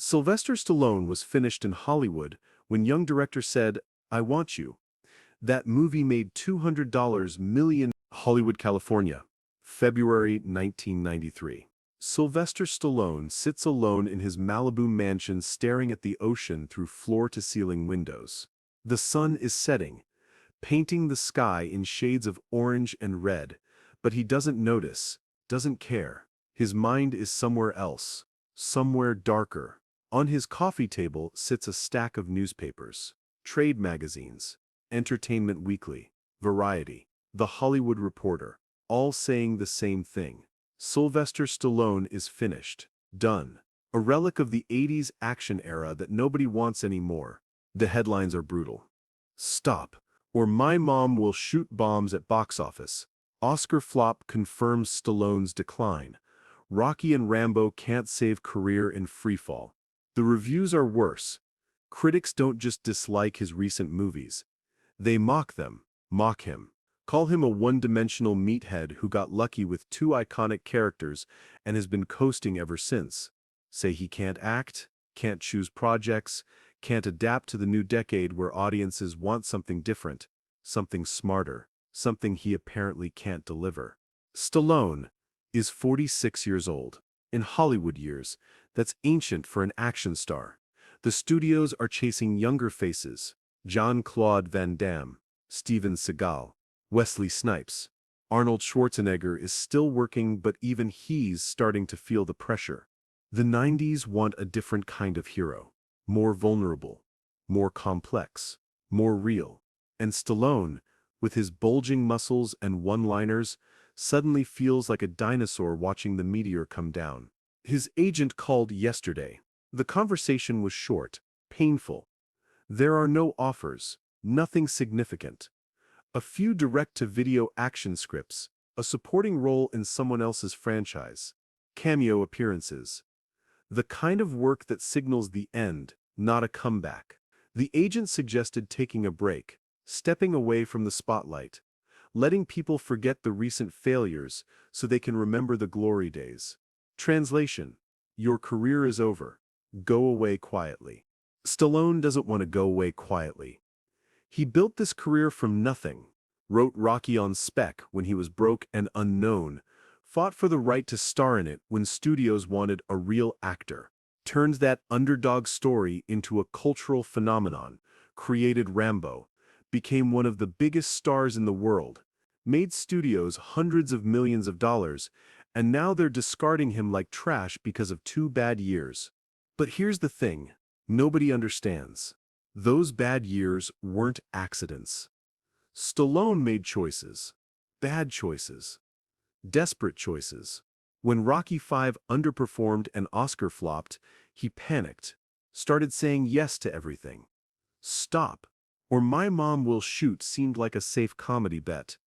Sylvester Stallone was finished in Hollywood when young director said, "I want you." That movie made $200 million. Hollywood, California, February 1993. Sylvester Stallone sits alone in his Malibu mansion staring at the ocean through floor-to-ceiling windows. The sun is setting, painting the sky in shades of orange and red, but he doesn't notice, doesn't care. His mind is somewhere else, somewhere darker. On his coffee table sits a stack of newspapers, trade magazines, Entertainment Weekly, Variety, The Hollywood Reporter, all saying the same thing. Sylvester Stallone is finished, done. A relic of the 80s action era that nobody wants anymore. The headlines are brutal. "Stop, or my mom will shoot bombs at box office." Oscar flop confirms Stallone's decline. Rocky and Rambo can't save career in freefall. The reviews are worse. Critics don't just dislike his recent movies. They mock them, mock him. Call him a one-dimensional meathead who got lucky with two iconic characters and has been coasting ever since. Say he can't act, can't choose projects, can't adapt to the new decade where audiences want something different, something smarter, something he apparently can't deliver. Stallone is 46 years old. In Hollywood years, that's ancient for an action star. The studios are chasing younger faces: Jean-Claude Van Damme, Steven Seagal, Wesley Snipes. Arnold Schwarzenegger is still working, but even he's starting to feel the pressure. The 90s want a different kind of hero. More vulnerable, more complex, more real. And Stallone, with his bulging muscles and one-liners, suddenly feels like a dinosaur watching the meteor come down. His agent called yesterday. The conversation was short, painful. There are no offers, nothing significant. A few direct-to-video action scripts, a supporting role in someone else's franchise, cameo appearances. The kind of work that signals the end, not a comeback. The agent suggested taking a break, stepping away from the spotlight, letting people forget the recent failures so they can remember the glory days. Translation: your career is over. Go away quietly. Stallone doesn't want to go away quietly. He built this career from nothing, wrote Rocky on spec when he was broke and unknown, fought for the right to star in it when studios wanted a real actor, turned that underdog story into a cultural phenomenon, created Rambo, became one of the biggest stars in the world, made studios hundreds of millions of dollars, and now they're discarding him like trash because of 2 bad years. But here's the thing, nobody understands. Those bad years weren't accidents. Stallone made choices. Bad choices. Desperate choices. When Rocky V underperformed and Oscar flopped, he panicked, started saying yes to everything. "Stop, or my mom will shoot" seemed like a safe comedy bet.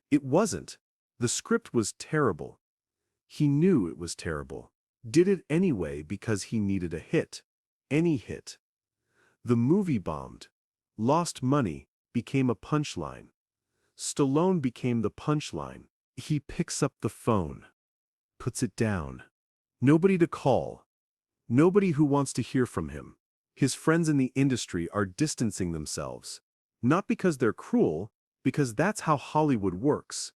It wasn't. The script was terrible. He knew it was terrible. Did it anyway because he needed a hit. Any hit. The movie bombed. Lost money, became a punchline. Stallone became the punchline. He picks up the phone. Puts it down. Nobody to call. Nobody who wants to hear from him. His friends in the industry are distancing themselves. Not because they're cruel, because that's how Hollywood works.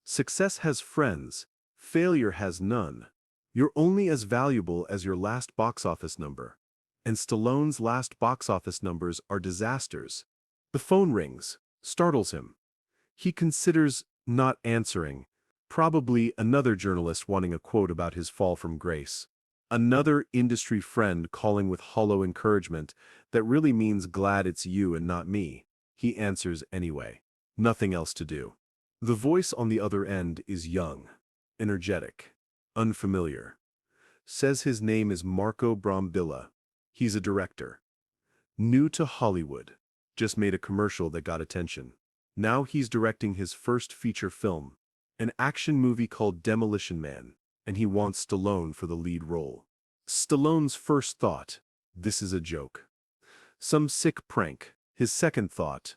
Success has friends. Failure has none. You're only as valuable as your last box office number. And Stallone's last box office numbers are disasters. The phone rings, startles him. He considers not answering. Probably another journalist wanting a quote about his fall from grace. Another industry friend calling with hollow encouragement that really means "glad it's you and not me." He answers anyway. Nothing else to do. The voice on the other end is young, energetic, unfamiliar. Says his name is Marco Brambilla. He's a director. New to Hollywood. Just made a commercial that got attention. Now he's directing his first feature film, an action movie called Demolition Man, and he wants Stallone for the lead role. Stallone's first thought: this is a joke. Some sick prank. His second thought: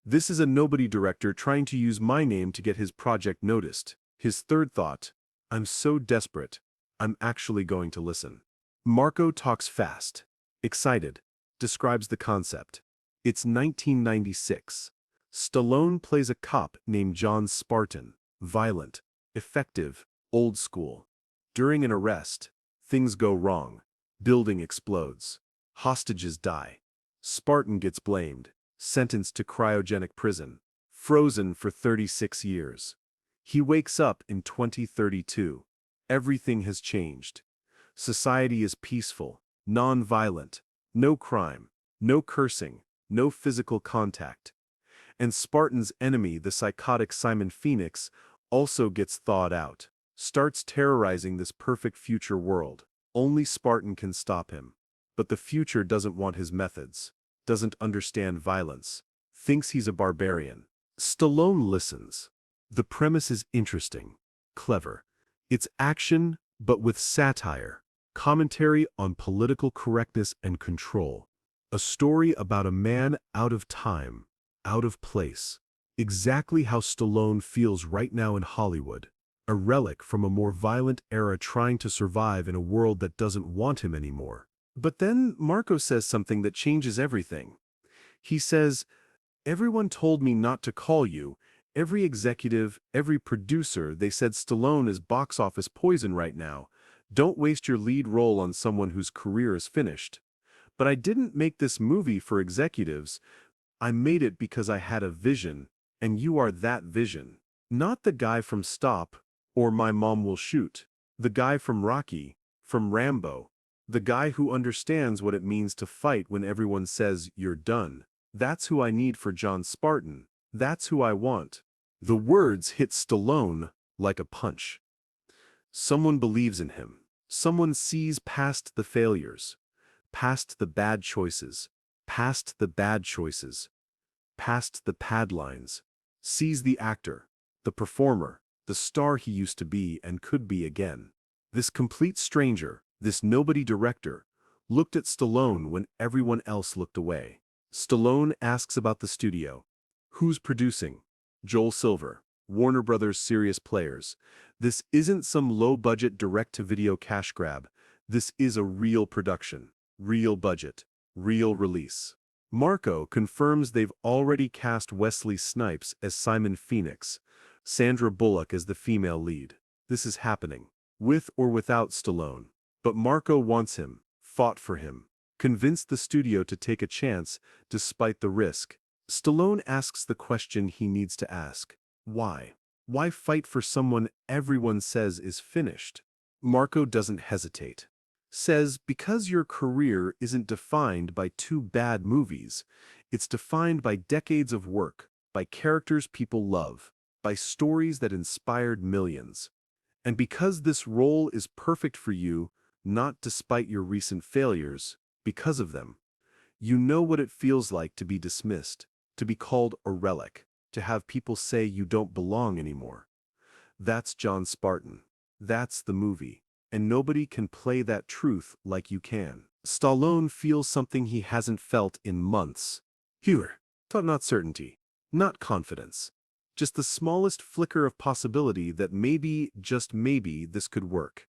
this is a nobody director trying to use my name to get his project noticed. His third thought: I'm so desperate, I'm actually going to listen. Marco talks fast, excited, describes the concept. It's 1996. Stallone plays a cop named John Spartan, violent, effective, old school. During an arrest, things go wrong. Building explodes. Hostages die. Spartan gets blamed, sentenced to cryogenic prison, frozen for 36 years. He wakes up in 2032. Everything has changed. Society is peaceful, non-violent, no crime, no cursing, no physical contact. And Spartan's enemy, the psychotic Simon Phoenix, also gets thawed out, starts terrorizing this perfect future world. Only Spartan can stop him. But the future doesn't want his methods, doesn't understand violence, thinks he's a barbarian. Stallone listens. The premise is interesting, clever. It's action, but with satire, commentary on political correctness and control. A story about a man out of time, out of place. Exactly how Stallone feels right now in Hollywood. A relic from a more violent era trying to survive in a world that doesn't want him anymore. But then Marco says something that changes everything. He says, "Everyone told me not to call you. Every executive, every producer, they said Stallone is box office poison right now. Don't waste your lead role on someone whose career is finished. But I didn't make this movie for executives. I made it because I had a vision, and you are that vision. Not the guy from Stop or My Mom Will Shoot. The guy from Rocky, from Rambo. The guy who understands what it means to fight when everyone says you're done. That's who I need for John Spartan. That's who I want." The words hit Stallone like a punch. Someone believes in him. Someone sees past the failures, past the bad choices, past the bad choices, past the pad lines, sees the actor, the performer, the star he used to be and could be again. This complete stranger, this nobody director, looked at Stallone when everyone else looked away. Stallone asks about the studio. Who's producing? Joel Silver, Warner Brothers Serious Players. This isn't some low-budget direct-to-video cash grab. This is a real production, real budget, real release. Marco confirms they've already cast Wesley Snipes as Simon Phoenix, Sandra Bullock as the female lead. This is happening, with or without Stallone. But Marco wants him, fought for him, convinced the studio to take a chance despite the risk. Stallone asks the question he needs to ask. Why? Why fight for someone everyone says is finished? Marco doesn't hesitate. Says, because your career isn't defined by 2 bad movies, it's defined by decades of work, by characters people love, by stories that inspired millions. And because this role is perfect for you, not despite your recent failures, because of them. You know what it feels like to be dismissed, to be called a relic, to have people say you don't belong anymore. That's John Spartan. That's the movie. And nobody can play that truth like you can. Stallone feels something he hasn't felt in months. Humor. Not certainty. Not confidence. Just the smallest flicker of possibility that maybe, just maybe, this could work.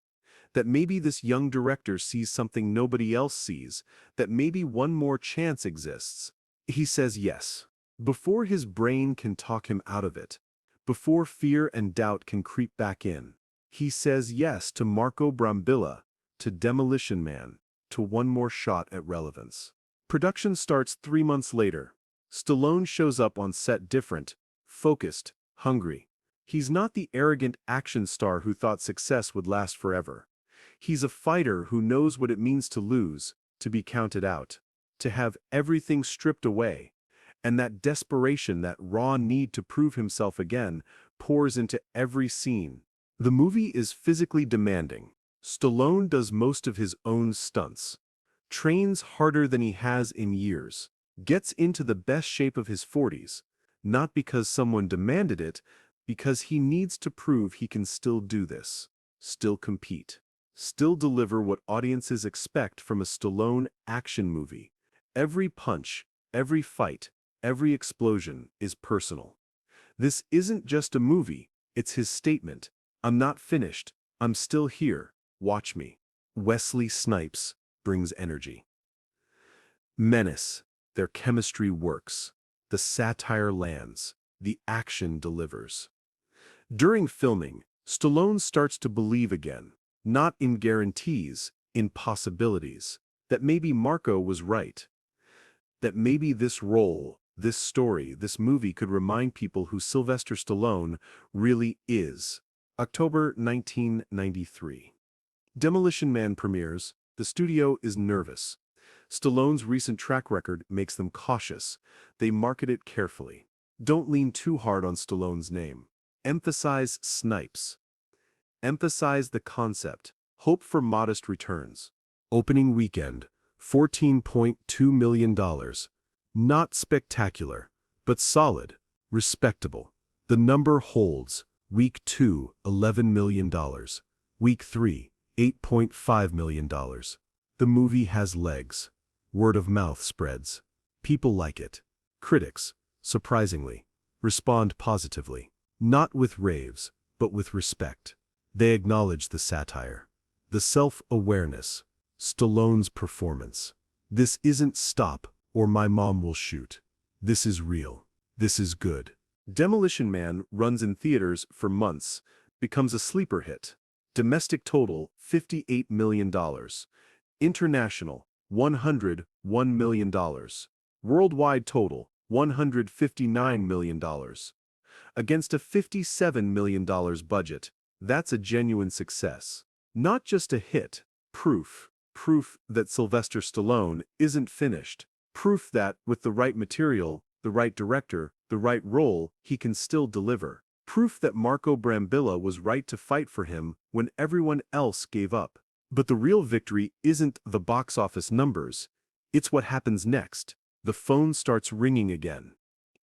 That maybe this young director sees something nobody else sees, that maybe one more chance exists. He says yes. Before his brain can talk him out of it, before fear and doubt can creep back in, he says yes to Marco Brambilla, to Demolition Man, to one more shot at relevance. Production starts 3 months later. Stallone shows up on set different, focused, hungry. He's not the arrogant action star who thought success would last forever. He's a fighter who knows what it means to lose, to be counted out, to have everything stripped away. And that desperation, that raw need to prove himself again, pours into every scene. The movie is physically demanding. Stallone does most of his own stunts, trains harder than he has in years, gets into the best shape of his 40s, not because someone demanded it, because he needs to prove he can still do this, still compete, still deliver what audiences expect from a Stallone action movie. Every punch, every fight, every explosion is personal. This isn't just a movie, it's his statement. I'm not finished. I'm still here. Watch me. Wesley Snipes brings energy. Menace, their chemistry works. The satire lands. The action delivers. During filming, Stallone starts to believe again, not in guarantees, in possibilities, that maybe Marco was right, that maybe this role, this story, this movie could remind people who Sylvester Stallone really is. October 1993. Demolition Man premieres. The studio is nervous. Stallone's recent track record makes them cautious. They market it carefully. Don't lean too hard on Stallone's name. Emphasize Snipes. Emphasize the concept. Hope for modest returns. Opening weekend, $14.2 million. Not spectacular, but solid, respectable. The number holds. Week 2, $11 million. Week 3, $8.5 million. The movie has legs. Word of mouth spreads. People like it. Critics, surprisingly, respond positively. Not with raves, but with respect. They acknowledge the satire, the self-awareness, Stallone's performance. This isn't stop or my mom will shoot. This is real. This is good. Demolition Man runs in theaters for months, becomes a sleeper hit. Domestic total, $58 million. International, $101 million. Worldwide total, $159 million. Against a $57 million budget, that's a genuine success. Not just a hit, proof. Proof that Sylvester Stallone isn't finished. Proof that, with the right material, the right director, the right role, he can still deliver. Proof that Marco Brambilla was right to fight for him when everyone else gave up. But the real victory isn't the box office numbers. It's what happens next. The phone starts ringing again.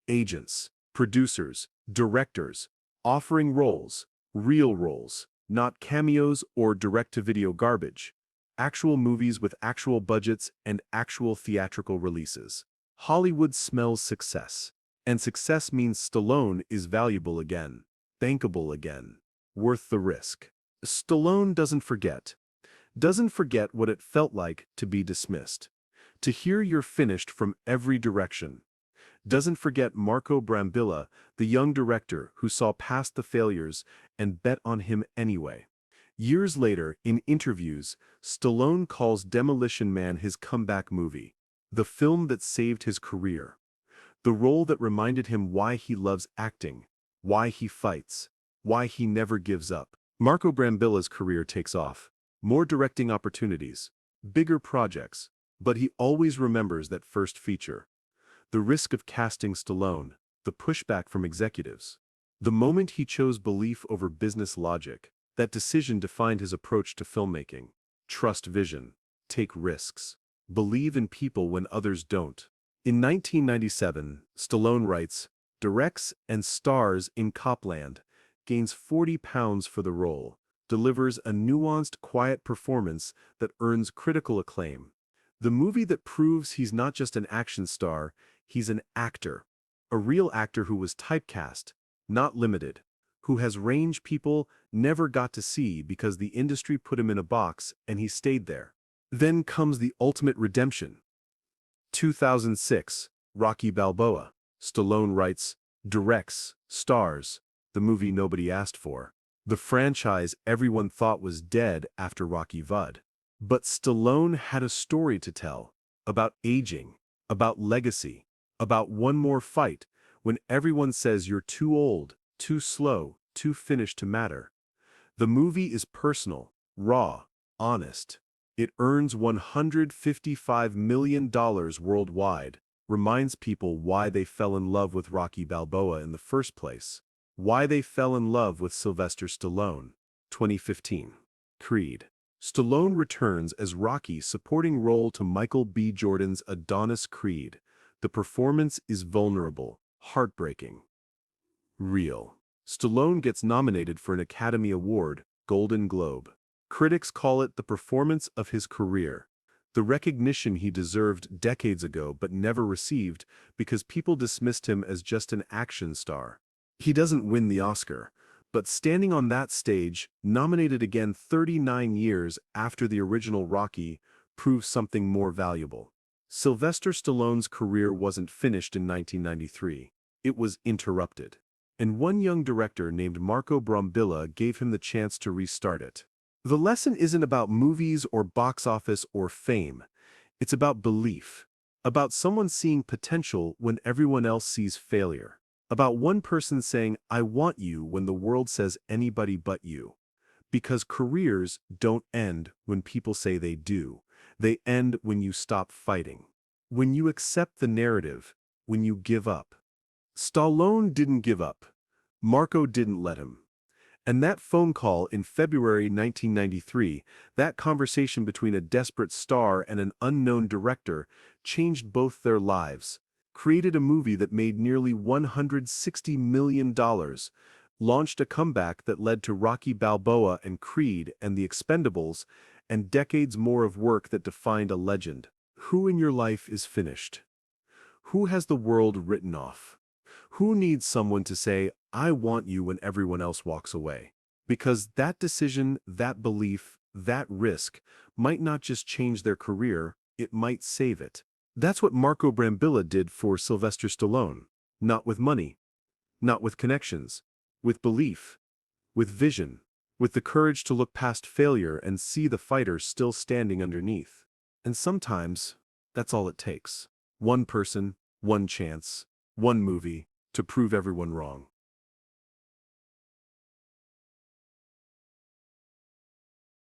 Agents, producers, directors, offering roles, real roles, not cameos or direct-to-video garbage. Actual movies with actual budgets and actual theatrical releases. Hollywood smells success. And success means Stallone is valuable again, bankable again, worth the risk. Stallone doesn't forget. Doesn't forget what it felt like to be dismissed. To hear you're finished from every direction. Doesn't forget Marco Brambilla, the young director who saw past the failures and bet on him anyway. Years later, in interviews, Stallone calls Demolition Man his comeback movie, the film that saved his career, the role that reminded him why he loves acting, why he fights, why he never gives up. Marco Brambilla's career takes off, more directing opportunities, bigger projects, but he always remembers that first feature. The risk of casting Stallone, the pushback from executives. The moment he chose belief over business logic, that decision defined his approach to filmmaking. Trust vision, take risks, believe in people when others don't. In 1997, Stallone writes, directs and stars in Copland, gains 40 pounds for the role, delivers a nuanced, quiet performance that earns critical acclaim. The movie that proves he's not just an action star, he's an actor. A real actor who was typecast, not limited. Who has range people never got to see because the industry put him in a box and he stayed there. Then comes the ultimate redemption. 2006, Rocky Balboa. Stallone writes, directs, stars, the movie nobody asked for. The franchise everyone thought was dead after Rocky VUD. But Stallone had a story to tell, about aging, about legacy, about one more fight, when everyone says you're too old, too slow, too finished to matter. The movie is personal, raw, honest. It earns $155 million worldwide, reminds people why they fell in love with Rocky Balboa in the first place, why they fell in love with Sylvester Stallone. 2015. Creed. Stallone returns as Rocky's supporting role to Michael B. Jordan's Adonis Creed. The performance is vulnerable, heartbreaking, real. Stallone gets nominated for an Academy Award, Golden Globe. Critics call it the performance of his career, the recognition he deserved decades ago but never received because people dismissed him as just an action star. He doesn't win the Oscar, But standing on that stage, nominated again 39 years after the original Rocky, proves something more valuable. Sylvester Stallone's career wasn't finished in 1993. It was interrupted. And one young director named Marco Brambilla gave him the chance to restart it. The lesson isn't about movies or box office or fame. It's about belief. About someone seeing potential when everyone else sees failure. About one person saying, I want you when the world says anybody but you. Because careers don't end when people say they do. They end when you stop fighting. When you accept the narrative. When you give up. Stallone didn't give up. Marco didn't let him. And that phone call in February 1993, that conversation between a desperate star and an unknown director, changed both their lives, created a movie that made nearly $160 million, launched a comeback that led to Rocky Balboa and Creed and The Expendables, and decades more of work that defined a legend. Who in your life is finished? Who has the world written off? Who needs someone to say, I want you when everyone else walks away? Because that decision, that belief, that risk might not just change their career, it might save it. That's what Marco Brambilla did for Sylvester Stallone. Not with money, not with connections, with belief, with vision, with the courage to look past failure and see the fighter still standing underneath. And sometimes, that's all it takes. One person, one chance, one movie, to prove everyone wrong.